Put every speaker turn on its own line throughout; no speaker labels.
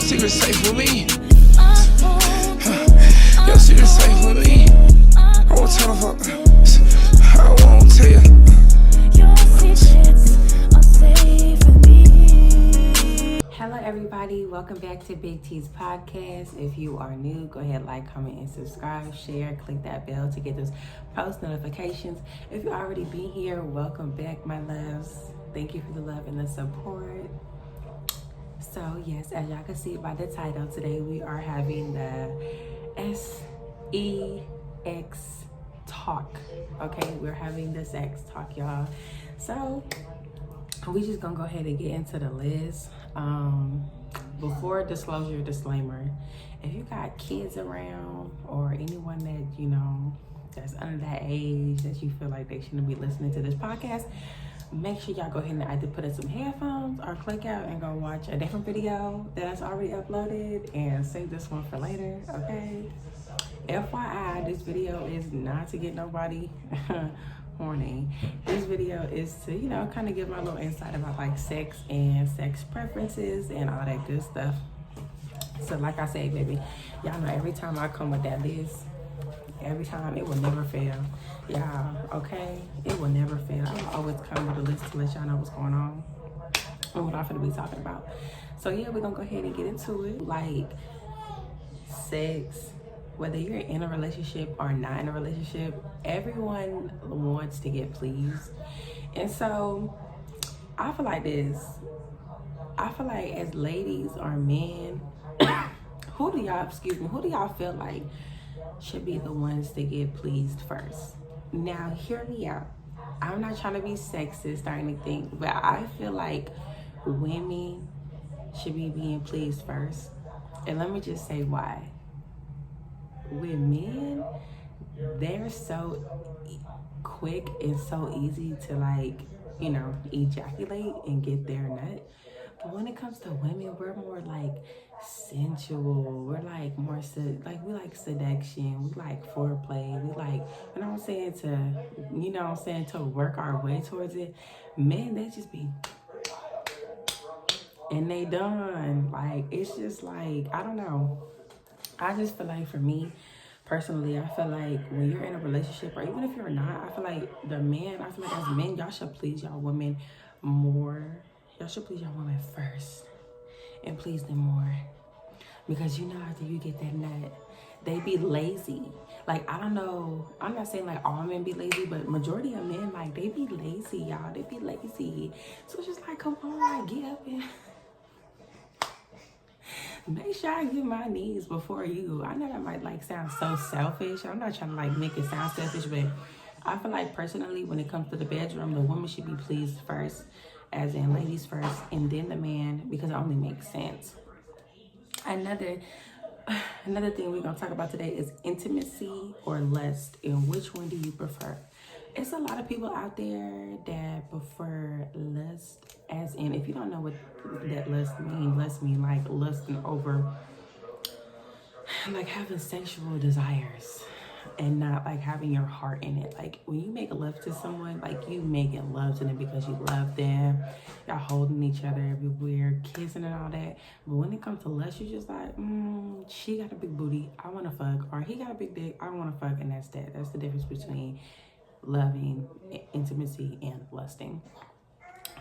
secret safe with me. Your secret safe with me. I won't tell her. I won't tell you.
Your secrets are safe with me.
Hello everybody, welcome back to Big T's podcast. If you are new, go ahead, like, comment, and subscribe, share, click that bell to get those post notifications. If you already been here, welcome back, my loves. Thank you for the love and the support. So yes, as y'all can see by the title, today we are having the S.E.X talk. Okay, we're having the sex talk, y'all. So we just gonna go ahead and get into the list. Before disclaimer, if you got kids around or anyone that you know that's under that age that you feel like they shouldn't be listening to this podcast, make sure y'all go ahead and either put in some headphones or click out and go watch a different video that's already uploaded and save this one for later. Okay, FYI, this video is not to get nobody horny. This video is to, you know, kind of give my little insight about like sex and sex preferences and all that good stuff. So like I said, baby, y'all know every time I come with that list, every time, it will never fail. Y'all, okay? It will never fail. I will always come with a list to let y'all know what's going on and what I'm gonna be talking about. So yeah, we're gonna go ahead and get into it. Like sex, whether you're in a relationship or not in a relationship, everyone wants to get pleased. And so I feel like this. I feel like as ladies or men, who do y'all feel like should be the ones to get pleased first? Now, hear me out. I'm not trying to be sexist or anything, but I feel like women should be being pleased first. And let me just say why. With men, they're so quick and so easy to, like, you know, ejaculate and get their nut. But when it comes to women, we're more like sensual. We're like more we like seduction. We like foreplay. We like, you know what I'm saying, to work our way towards it. Men, they just be and they done. Like, it's just like, I don't know. I just feel like, for me personally, I feel like when you're in a relationship, or even if you're not, I feel like as men, y'all should please y'all women more. Y'all should please y'all women first and please them more. Because you know, after you get that nut, they be lazy. Like, I don't know, I'm not saying like all men be lazy, but majority of men, like, they be lazy, y'all. They be lazy. So it's just like, come on, like, get up and make sure I get my needs before you. I know that might like sound so selfish. I'm not trying to like make it sound selfish, but I feel like personally, when it comes to the bedroom, the woman should be pleased first, as in ladies first, and then the man, because it only makes sense. Another thing we're gonna talk about today is intimacy or lust, and which one do you prefer? It's a lot of people out there that prefer lust, as in, if you don't know what that lust mean like lusting over, like having sexual desires and not like having your heart in it. Like, when you make love to someone, like, you making love to them because you love them, y'all holding each other everywhere, kissing and all that. But when it comes to lust, you just like, she got a big booty, I want to fuck, or he got a big dick, I want to fuck, and that's that. That's the difference between loving, intimacy, and lusting.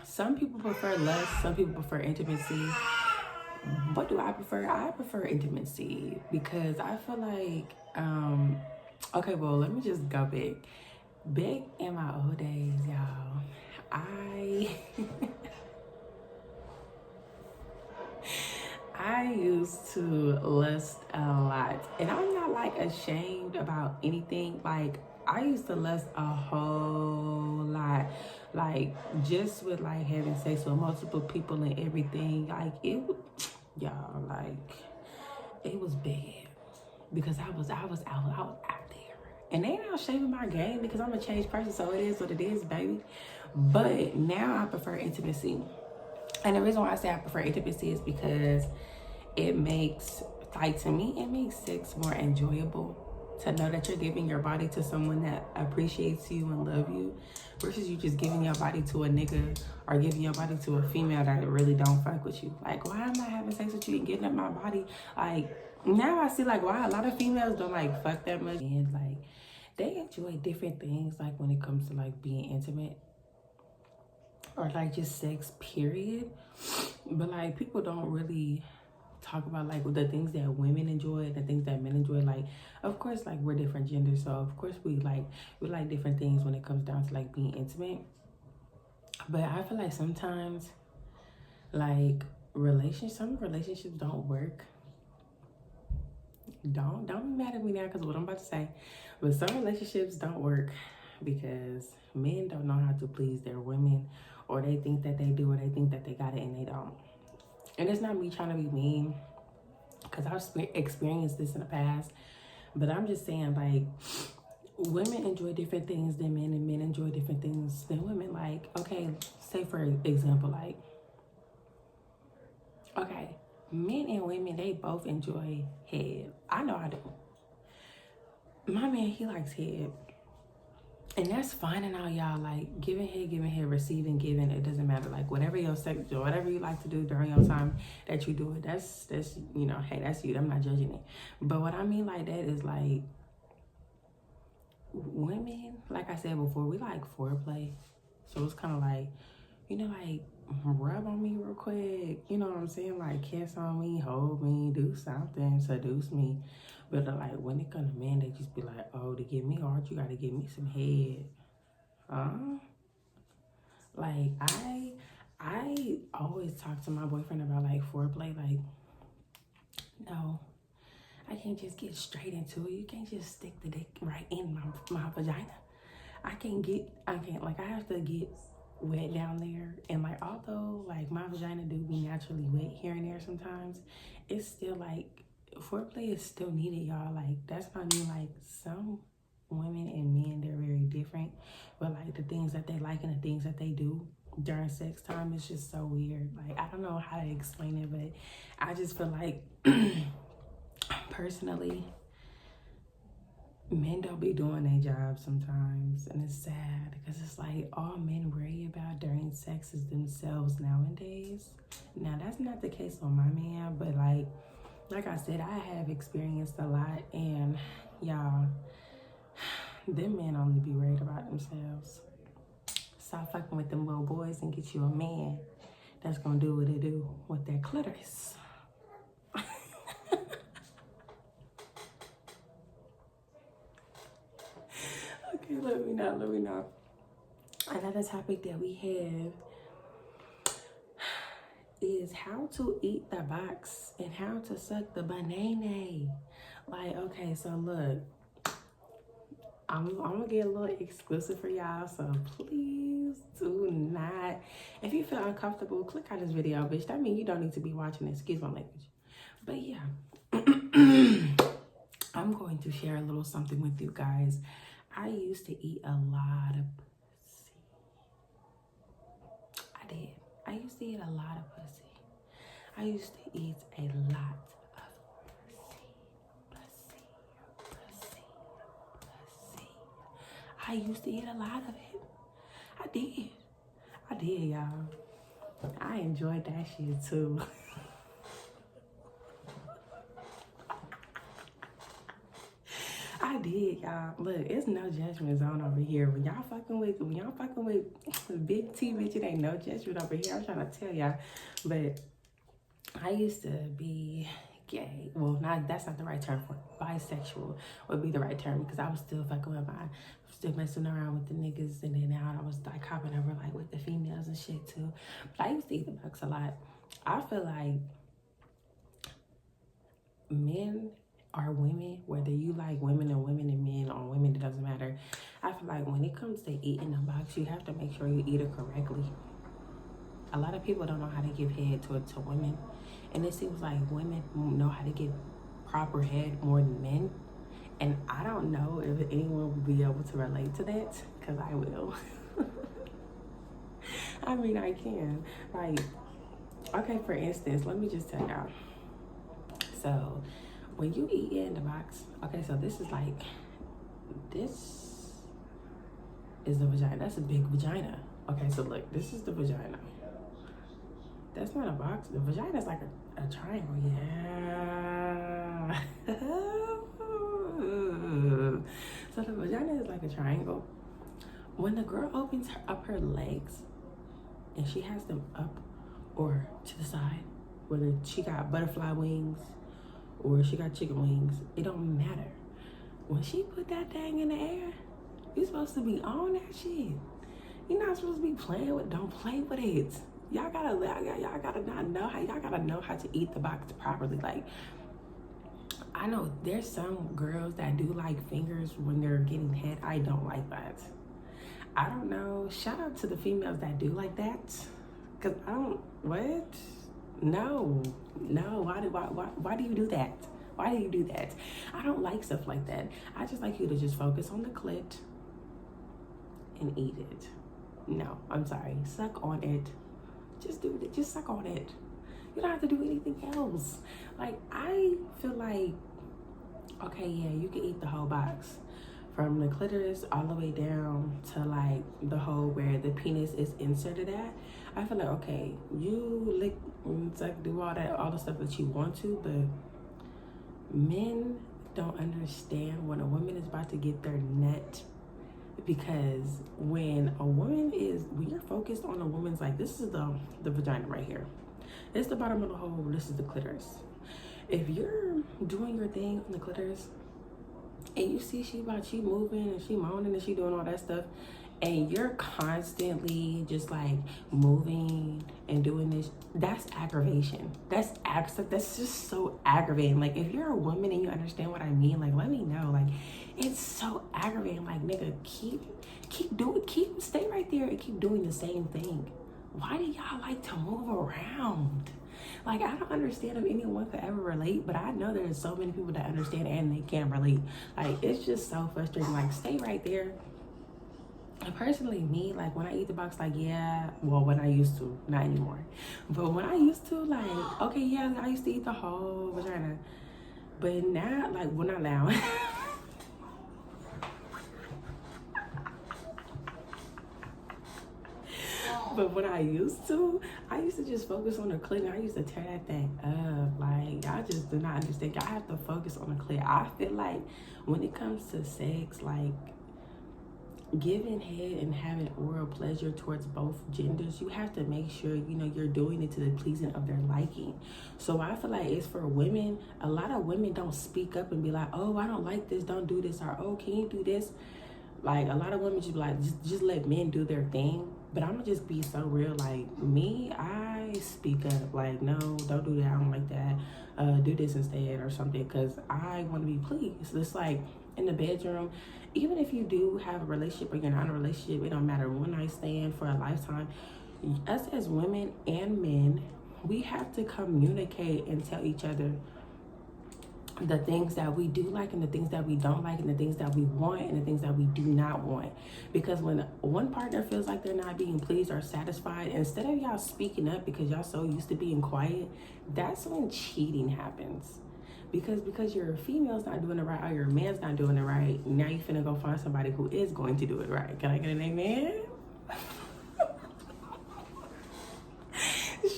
Some people prefer lust, some people prefer intimacy. What do I prefer? I prefer intimacy because I feel like, okay, well, let me just go back. Back in my old days, y'all, I used to lust a lot. And I'm not like ashamed about anything. Like, I used to lust a whole lot. Like, just with like having sex with multiple people and everything. Like, y'all, like, it was bad. Because I was out there. And they ain't not shaving my game because I'm a changed person, so it is what it is, baby. But now I prefer intimacy. And the reason why I say I prefer intimacy is because it makes, like, to me, it makes sex more enjoyable. to know that you're giving your body to someone that appreciates you and love you, versus you just giving your body to a nigga or giving your body to a female that really don't fuck with you. Like, why am I having sex with you and getting up my body? Like, now I see like why a lot of females don't like fuck that much, and like they enjoy different things, like when it comes to like being intimate or like just sex period. But like people don't really talk about like the things that women enjoy, the things that men enjoy. Like, of course, like we're different genders, so of course we like different things when it comes down to like being intimate. But I feel like sometimes like some relationships don't work. Don't be mad at me now because what I'm about to say, but some relationships don't work because men don't know how to please their women, or they think that they do, or they think that they got it and they don't. And it's not me trying to be mean, because I've experienced this in the past, but I'm just saying, like, women enjoy different things than men, and men enjoy different things than women. Like, okay, say for example, like, okay, men and women, they both enjoy head. I know I do. My man, he likes head. And that's fine and all, y'all. Like, giving head, receiving, giving, it doesn't matter. Like, whatever your sex, or whatever you like to do during your time that you do it, that's you know, hey, that's you. I'm not judging it. But what I mean like that is like, women, like I said before, we like foreplay. So it's kind of like, you know, like, rub on me real quick. You know what I'm saying? Like, kiss on me, hold me, do something, seduce me. But like, when it comes to men, they just be like, oh, to get me hard, you got to give me some head. Like, I always talk to my boyfriend about like foreplay. Like, no, I can't just get straight into it. You can't just stick the dick right in my vagina. I have to get wet down there. And like, although like my vagina do be naturally wet here and there sometimes, it's still like, foreplay is still needed, y'all. Like, that's what I mean. Like, some women and men, they're very different, but like the things that they like and the things that they do during sex time is just so weird. Like, I don't know how to explain it, but I just feel like personally, men don't be doing their job sometimes, and it's sad because it's like all men worry about during sex is themselves nowadays. Now, that's not the case on my man, but like I said, I have experienced a lot, and y'all, them men only be worried about themselves. Stop fucking with them little boys and get you a man that's gonna do what they do with their clitoris. Okay, let me know. Another topic that we have is how to eat the box and how to suck the banana. Like, okay, so look, I'm gonna get a little exclusive for y'all, so please do not, if you feel uncomfortable, click out this video, bitch. That means you don't need to be watching it. Excuse my language. But yeah, I'm going to share a little something with you guys. I used to eat a lot of pussy. I did. I used to eat a lot of pussy. I used to eat a lot of pussy. I used to eat a lot of it. I did, y'all. I enjoyed that shit too. I did, y'all. Look, it's no judgment zone over here. When y'all fucking with Big T, bitch, it ain't no judgment over here. I'm trying to tell y'all. But I used to be gay. Well, that's not the right term for it. Bisexual would be the right term, because I was still fucking with still messing around with the niggas, and then now I was like hopping over like with the females and shit too. But I used to eat the bucks a lot. I feel like men are women, whether you like women and men or women, it doesn't matter. I feel like when it comes to eating the box, you have to make sure you eat it correctly. A lot of people don't know how to give head to women, and it seems like women know how to give proper head more than men. And I don't know if anyone will be able to relate to that, because I will. I mean, I can. Like, okay, for instance, let me just tell y'all. So when you eat in the box, okay, so this is like, this is the vagina. That's a big vagina. Okay, so look, this is the vagina. That's not a box. The vagina is like a triangle. Yeah. So the vagina is like a triangle. When the girl opens up her legs and she has them up or to the side, whether she got butterfly wings or she got chicken wings, it don't matter. When she put that thing in the air, you're supposed to be on that shit. You're not supposed to be playing with. Don't play with it. Y'all gotta not know how. Y'all gotta know how to eat the box properly. Like, I know there's some girls that do like fingers when they're getting head. I don't like that. I don't know. Shout out to the females that do like that, cause I don't. What? No. Why do you do that? Why do you do that? I don't like stuff like that. I just like you to just focus on the clit and eat it. No, I'm sorry. Suck on it. Just do it. Just suck on it. You don't have to do anything else. Like, I feel like, okay, yeah, you can eat the whole box. From the clitoris all the way down to like the hole where the penis is inserted at. I feel like, okay, you lick, suck, do all the stuff that you want to, but men don't understand when a woman is about to get their nut. Because when you're focused on a woman's, like, this is the vagina right here. It's the bottom of the hole, this is the clitoris. If you're doing your thing on the clitoris and you see she moving and she moaning and she doing all that stuff, and you're constantly just like moving and doing this, that's aggravation. That's just so aggravating. Like, if you're a woman and you understand what I mean, like, let me know. Like, it's so aggravating. Like, nigga, stay right there and keep doing the same thing. Why do y'all like to move around? Like, I don't understand if anyone could ever relate, but I know there's so many people that understand and they can't relate. Like, it's just so frustrating. Like, stay right there. And personally, me, like, when I eat the box, like, yeah, well, when I used to, not anymore, but when I used to, like, okay, yeah, I used to eat the whole vagina, but now, like, well, not now. But when I used to just focus on the clit. I used to tear that thing up. Like, y'all just do not understand. Y'all have to focus on the clit. I feel like when it comes to sex, like, giving head and having oral pleasure towards both genders, you have to make sure, you know, you're doing it to the pleasing of their liking. So I feel like it's for women. A lot of women don't speak up and be like, oh, I don't like this, don't do this, or oh, can you do this? Like, a lot of women just be like, just let men do their thing. But I'm gonna just be so real. Like, me, I speak up. Like, no, don't do that, I don't like that, do this instead or something, because I want to be pleased. It's like in the bedroom, even if you do have a relationship or you're not in a relationship, it don't matter, one night stand for a lifetime, us as women and men, we have to communicate and tell each other the things that we do like and the things that we don't like and the things that we want and the things that we do not want. Because when one partner feels like they're not being pleased or satisfied, instead of y'all speaking up because y'all so used to being quiet, that's when cheating happens. Because your female's not doing it right or your man's not doing it right, now you finna go find somebody who is going to do it right. Can I get an amen?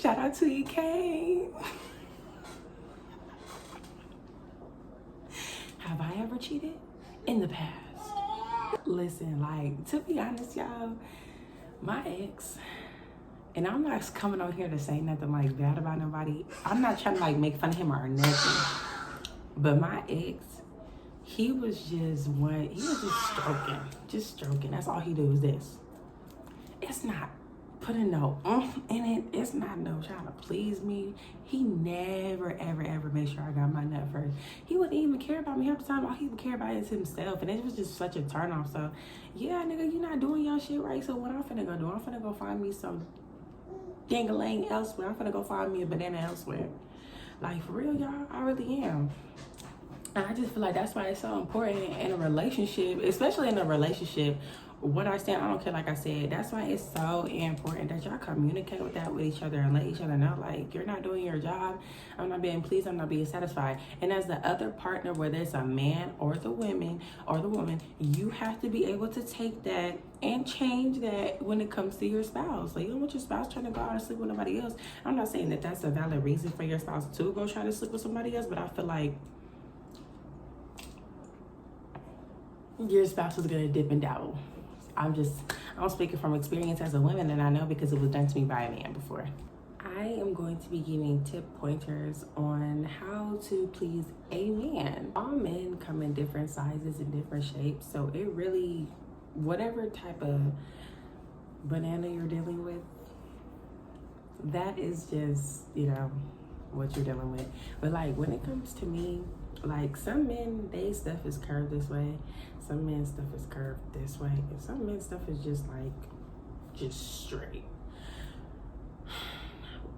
Shout out to EK. Have I ever cheated? In the past. Listen, like, to be honest, y'all, my ex, and I'm not coming on here to say nothing like bad about nobody. I'm not trying to like make fun of him or nothing. But my ex, he was just stroking. That's all he do is this. It's not putting no in it. It's not no trying to please me. He never, ever made sure I got my nut first. He wouldn't even care about me half the time. All he would care about is himself. And it was just such a turn off. So, yeah, nigga, you not doing your shit right. So what I'm finna go do? I'm finna go find me some dang-a-lang elsewhere. I'm finna go find me a banana elsewhere. Like, for real, y'all, I really am. And I just feel like that's why it's so important in a relationship, especially in a relationship what I stand, I don't care. Like I said, that's why it's so important that y'all communicate with each other and let each other know, like, you're not doing your job. I'm not being pleased. I'm not being satisfied. And as the other partner, whether it's a man or the woman, you have to be able to take that and change that when it comes to your spouse. Like, you don't want your spouse trying to go out and sleep with nobody else. I'm not saying that that's a valid reason for your spouse to go try to sleep with somebody else, but I feel like your spouse is gonna dip and dabble. I'm speaking from experience as a woman, and I know because it was done to me by a man before. I am going to be giving tip pointers on how to please a man. All men come in different sizes and different shapes, so it really, whatever type of banana you're dealing with, that is just, what you're dealing with. But like, when it comes to me, like, some men, they stuff is curved this way, some men's stuff is curved this way, and some men's stuff is just straight.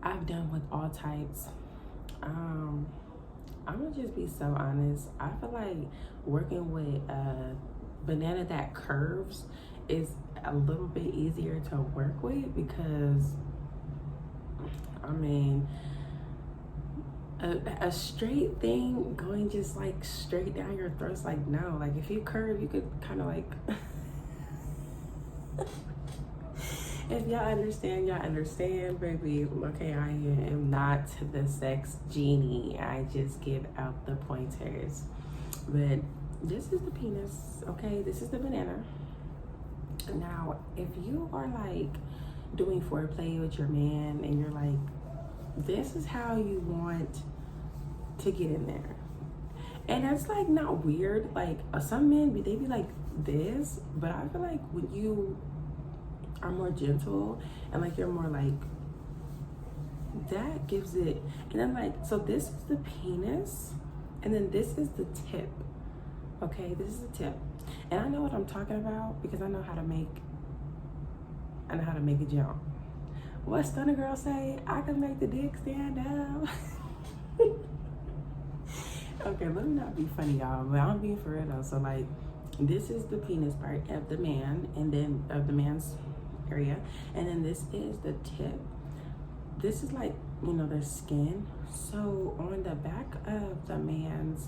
I've done with all types. I'm gonna just be so honest. I feel like working with a banana that curves is a little bit easier to work with, because a straight thing going just like straight down your throat's like, no. Like, if you curve, you could kind of like if y'all understand, baby. Okay, I am not the sex genie. I just give out the pointers. But this is the penis, okay? This is the banana. Now, if you are like doing foreplay with your man and you're like, this is how you want to get in there, and that's like not weird. Like, some men, they be like this, but I feel like when you are more gentle and like you're more like, that gives it. And then like, so this is the penis, and then this is the tip. Okay, this is the tip, and I know what I'm talking about because I know how to make it jump. What Stunner Girl say? I can make the dick stand up. Okay, let me not be funny, y'all, but I'm being for real though. So like, this is the penis part of the man, and then of the man's area, and then this is the tip. This is like, their skin. So on the back of the man's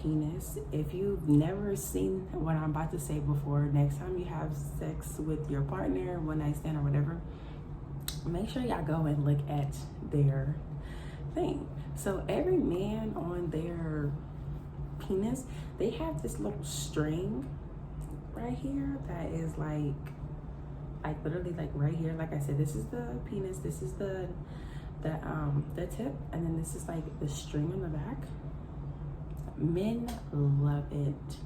penis, if you've never seen what I'm about to say before, next time you have sex with your partner, one night stand or whatever, make sure y'all go and look at their thing. So every man on their penis, they have this little string right here that is like literally like right here. Like I said, this is the penis, this is the tip, and then this is like the string on the back. Men love it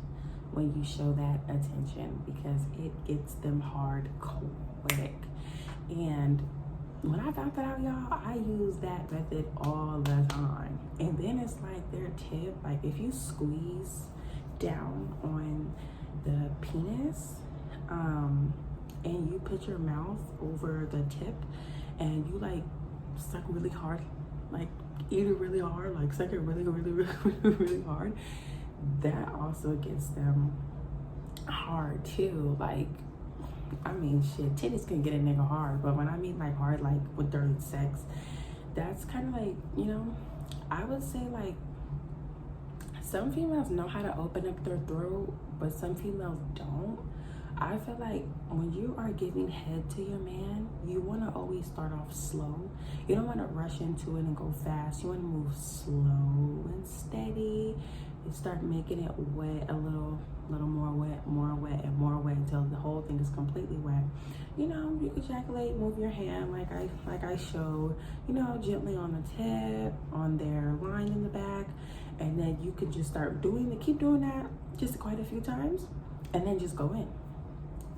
when you show that attention because it gets them hard quick. And when I found that out, y'all, I use that method all the time. And then it's like their tip, like if you squeeze down on the penis, and you put your mouth over the tip and you like suck really hard, like eat it really hard, like suck it really, really, really, really hard, that also gets them hard too. Like, shit, titties can get a nigga hard, but when I mean like hard, like with during sex, that's kind of like, I would say like some females know how to open up their throat, but some females don't. I feel like when you are giving head to your man, you want to always start off slow. You don't want to rush into it and go fast. You want to move slow and steady. You start making it wet, a little more wet, and more wet until the whole thing is completely wet. You ejaculate, move your hand like I showed, gently on the tip, on their line in the back, and then you can just keep doing that just quite a few times, and then just go in.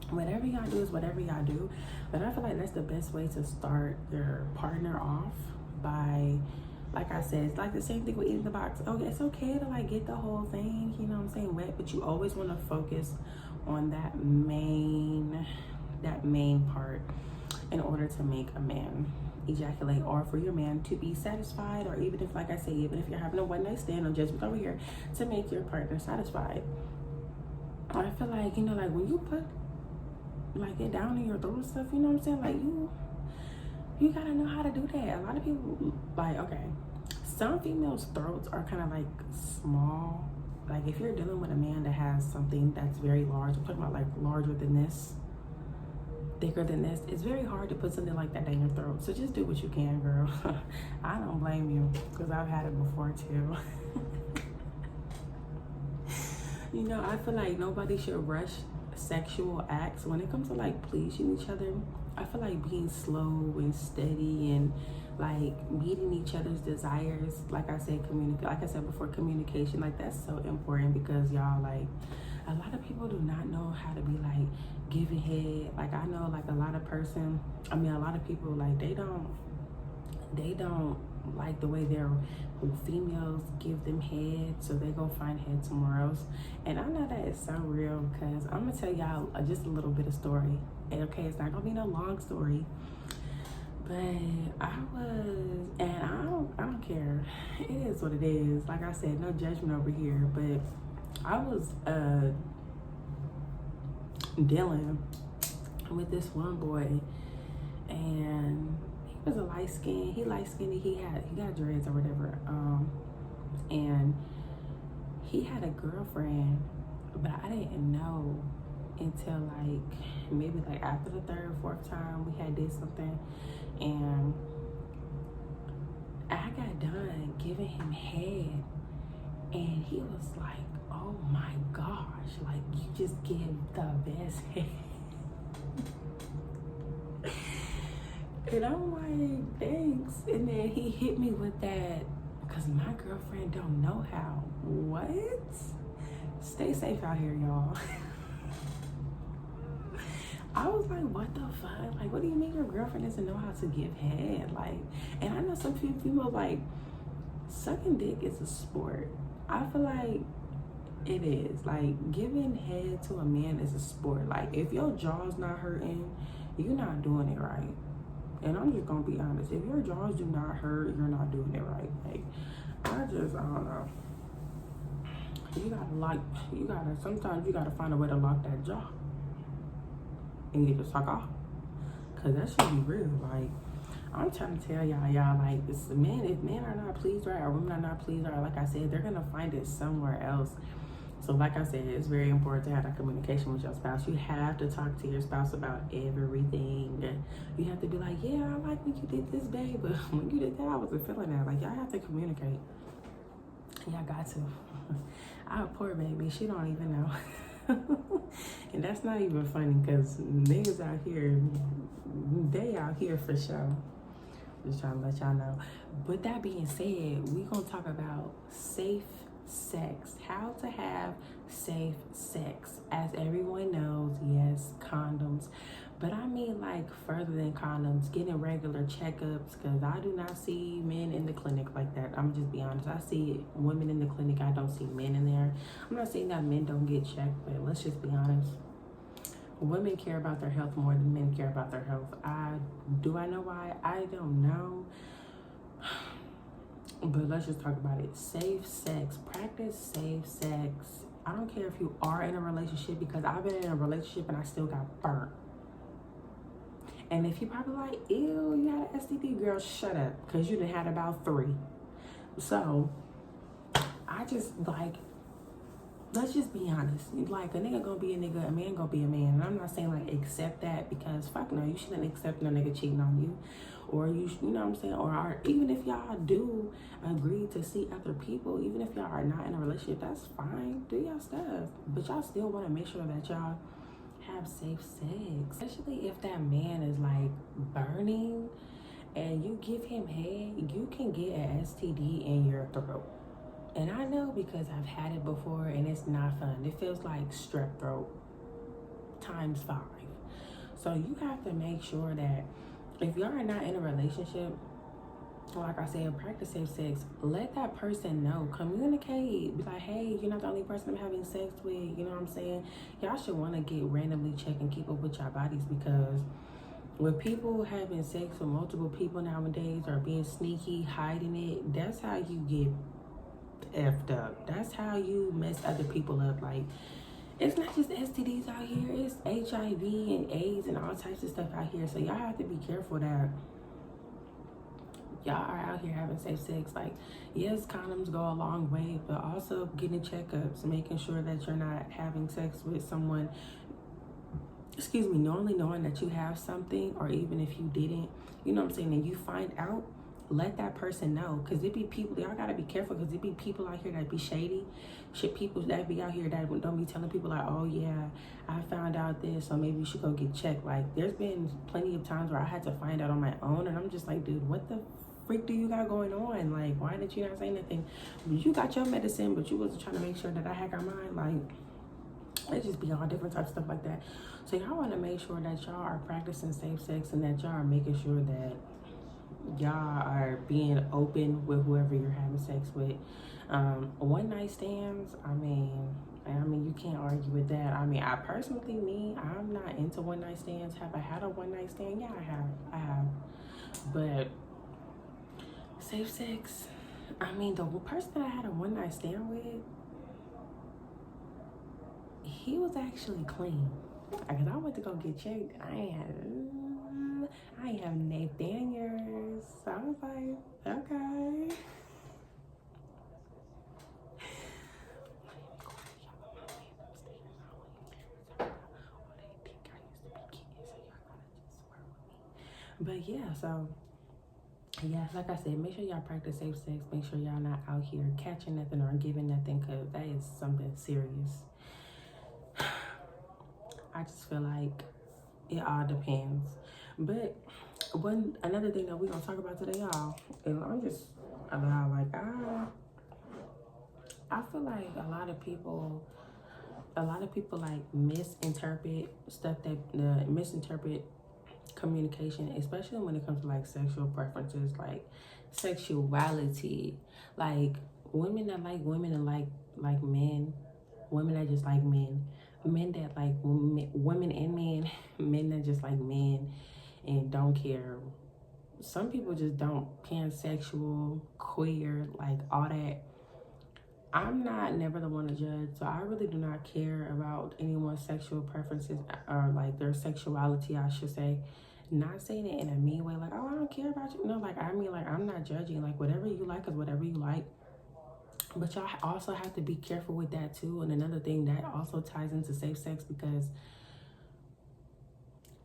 Whatever y'all do is whatever y'all do, but I feel like that's the best way to start your partner off by, like I said, it's like the same thing with eating the box. Okay, it's okay to like get the whole thing, wet, but you always want to focus on that main part in order to make a man ejaculate, or for your man to be satisfied, or even if, like I say, even if you're having a one night stand, or just over here, to make your partner satisfied. I feel like, like when you put like get down in your throat and stuff, you know what I'm saying? Like you gotta know how to do that. A lot of people, like, okay, some females' throats are kind of like small. Like if you're dealing with a man that has something that's very large, I'm talking about like larger than this, thicker than this, it's very hard to put something like that down your throat. So just do what you can, girl. I don't blame you, because I've had it before too. You know, I feel like nobody should rush sexual acts when it comes to like pleasing each other. I feel like being slow and steady and like meeting each other's desires, like I said, before, communication, like that's so important, because y'all, like, a lot of people do not know how to be like giving head. Like I know like a lot of people, like they don't like the way their females give them head, so they go find head somewhere else. And I know that is so real, because I'm gonna tell y'all just a little bit of story. And okay, it's not gonna be no long story, but I don't care. It is what it is. Like I said, no judgment over here. But I was dealing with this one boy, and he was a light skinned. He got dreads or whatever. And he had a girlfriend, but I didn't know until like maybe like after the third or fourth time we had did something, and I got done giving him head, and he was like, oh my gosh, like you just give the best head. And I'm like, thanks. And then he hit me with that, because my girlfriend don't know how. What? Stay safe out here, y'all. I was like, what the fuck? Like, what do you mean your girlfriend doesn't know how to give head? Like, and I know some people like, sucking dick is a sport. I feel like it is. Like, giving head to a man is a sport. Like, if your jaw's not hurting, you're not doing it right. And I'm just gonna be honest. If your jaws do not hurt, you're not doing it right. Like, I don't know. Sometimes you gotta find a way to lock that jaw and get the suck off. Cause that should be real. Like, I'm trying to tell y'all, like, if men are not pleased right, or women are not pleased right, like I said, they're gonna find it somewhere else. So like I said, it's very important to have that communication with your spouse. You have to talk to your spouse about everything. You have to be like, yeah, I like when you did this, babe, but when you did that, I wasn't feeling that. Like, y'all have to communicate. Y'all got to. Our poor baby, she don't even know. And that's not even funny, because niggas out here, they out here for sure. Just trying to let y'all know. With that being said, we gonna talk about safe sex. How to have safe sex. As everyone knows, yes, condoms. But I mean, like, further than condoms, getting regular checkups, because I do not see men in the clinic like that. I'm just be honest. I see women in the clinic. I don't see men in there. I'm not saying that men don't get checked, but let's just be honest. Women care about their health more than men care about their health. Do I know why? I don't know. But let's just talk about it. Safe sex. Practice safe sex. I don't care if you are in a relationship, because I've been in a relationship and I still got burnt. And if you probably like, ew, you had an STD, girl, shut up, because you done had about 3. So I just, like, let's just be honest. Like, a nigga gonna be a nigga, a man gonna be a man. And I'm not saying like accept that, because fuck no, you shouldn't accept no nigga cheating on you. Or you know what I'm saying? Or even if y'all do agree to see other people, even if y'all are not in a relationship, that's fine. Do y'all stuff. But y'all still want to make sure that y'all have safe sex. Especially if that man is like burning and you give him head, you can get an STD in your throat. And I know, because I've had it before, and it's not fun. It feels like strep throat times 5. So you have to make sure that if y'all are not in a relationship, like I said, practice safe sex. Let that person know. Communicate. Be like, hey, you're not the only person I'm having sex with. You know what I'm saying? Y'all should want to get randomly checked and keep up with your bodies, because with people having sex with multiple people nowadays, or being sneaky, hiding it, that's how you get effed up. That's how you mess other people up. Like, it's not just STDs out here, it's HIV and AIDS and all types of stuff out here. So y'all have to be careful that y'all are out here having safe sex. Like, yes, condoms go a long way, but also getting checkups, making sure that you're not having sex with someone, excuse me, knowing that you have something, or even if you didn't, you know what I'm saying, and you find out, let that person know. Because it be people, y'all gotta be careful, because it be people out here that be shady. Shit, people that be out here that don't be telling people like, oh yeah, I found out this, so maybe you should go get checked. Like, there's been plenty of times where I had to find out on my own, and I'm just like, dude, what the freak do you got going on? Like, why did you not say anything? You got your medicine, but you wasn't trying to make sure that I had got mine. Like, it just be all different types of stuff like that. So y'all want to make sure that y'all are practicing safe sex, and that y'all are making sure that y'all are being open with whoever you're having sex with. One night stands, I mean you can't argue with that. I mean, I personally, I'm not into one night stands. Have I had a one night stand? Yeah, I have. But safe sex, I mean, the person that I had a one night stand with, he was actually clean. Because I went to go get checked. I ain't have Nathaniels. So I was like, okay. But yeah, so yeah, like I said, make sure y'all practice safe sex. Make sure y'all not out here catching nothing or giving nothing, because that is something serious. I just feel like it all depends. But another thing that we're gonna talk about today, y'all, is I'm just about like I feel like a lot of people like misinterpret stuff, that misinterpret communication, especially when it comes to like sexual preferences, like sexuality, like women that like women and like men, women that just like men that like women and men that just like men and don't care. Some people just don't, pansexual, queer, like all that. I'm not never the one to judge, so I really do not care about anyone's sexual preferences, or like their sexuality, I should say. Not saying it in a mean way, like, oh, I don't care about you. No, like, I mean, like, I'm not judging. Like, whatever you like is whatever you like. But y'all also have to be careful with that too. And another thing that also ties into safe sex, because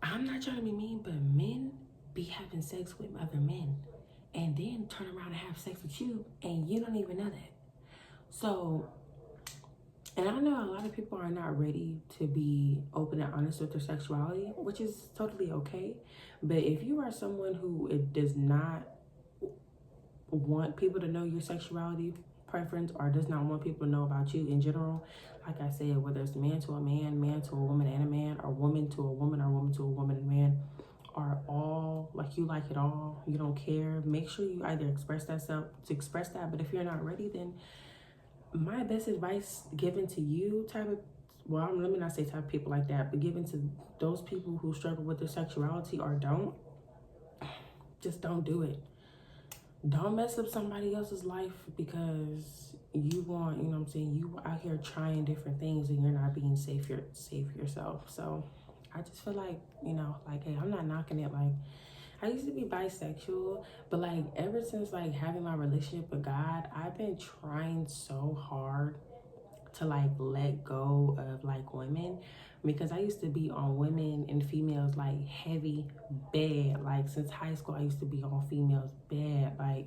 I'm not trying to be mean, but men be having sex with other men and then turn around and have sex with you, and you don't even know that. So, and I know a lot of people are not ready to be open and honest with their sexuality, which is totally okay. But if you are someone who does not want people to know your sexuality preference, or does not want people to know about you in general, like I said, whether it's man to a man to a woman and a man, or woman to a woman, or woman to a woman and a man, or all, like, you like it all, you don't care, make sure you either express that. But if you're not ready, then my best advice given to you let me not say type of people like that, but given to those people who struggle with their sexuality or just don't do it. Don't mess up somebody else's life because you want, you know what I'm saying, you out here trying different things and you're not being safe yourself. So I just feel like, you know, like, hey, I'm not knocking it. Like, I used to be bisexual, but like ever since like having my relationship with God, I've been trying so hard to like let go of like women, because I used to be on women and females like heavy bad. Like since high school, I used to be on females bad, like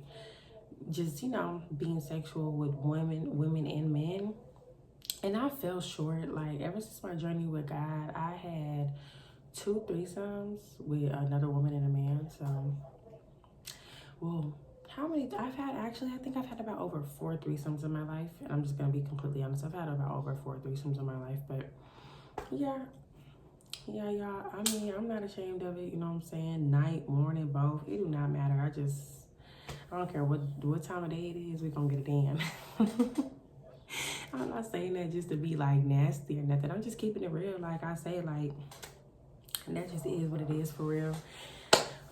just, you know, being sexual with women and men. And I fell short. Like ever since my journey with God, I had 2 threesomes with another woman and a man. So, well, how many I think I've had about over 4 threesomes in my life, and I'm just gonna be completely honest, I've had about over 4 threesomes in my life. But yeah, y'all, I mean, I'm not ashamed of it, you know what I'm saying? Night, morning, both, it do not matter. I don't care what time of day it is, we're gonna get it in. I'm not saying that just to be like nasty or nothing, I'm just keeping it real. Like I say, like, that just is what it is, for real.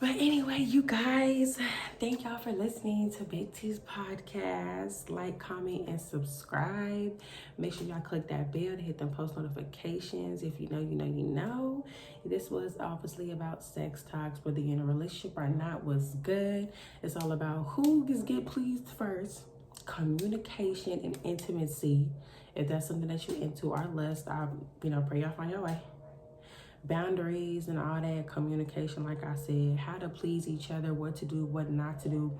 But anyway, you guys, thank y'all for listening to Big T's podcast. Like, comment, and subscribe. Make sure y'all click that bell to hit them post notifications. If you know, you know, you know. This was obviously about sex talks, whether you're in a relationship or not, was good. It's all about who gets get pleased first. Communication and intimacy. If that's something that you're into or lust, I pray y'all find your way. Boundaries and all that, communication, like I said, how to please each other, what to do, what not to do,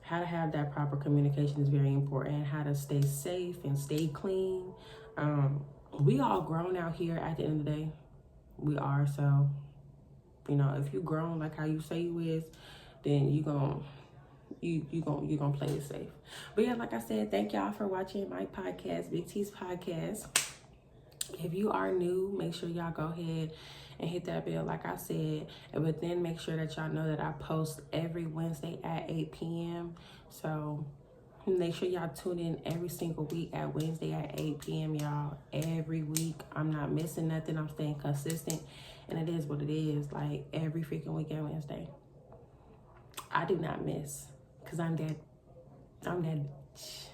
how to have that proper communication is very important, how to stay safe and stay clean. We all grown out here at the end of the day. We are. So if you grown like how you say you is, then you gonna play it safe. But yeah, like I said, thank y'all for watching my podcast, Big T's podcast. If you are new, make sure y'all go ahead and hit that bell, like I said. But then make sure that y'all know that I post every Wednesday at 8 p.m. So make sure y'all tune in every single week at Wednesday at 8 p.m. y'all. Every week. I'm not missing nothing. I'm staying consistent. And it is what it is. Like every freaking week at Wednesday. I do not miss. Because I'm that bitch.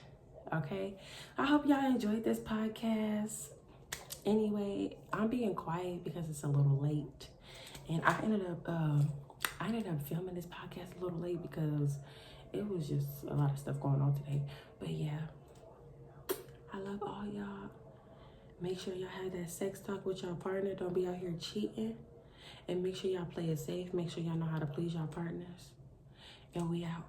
Okay? I hope y'all enjoyed this podcast. Anyway, I'm being quiet because it's a little late, and I ended up filming this podcast a little late because it was just a lot of stuff going on today. But yeah, I love all y'all. Make sure y'all have that sex talk with your partner. Don't be out here cheating, and make sure y'all play it safe. Make sure y'all know how to please your partners, and we out.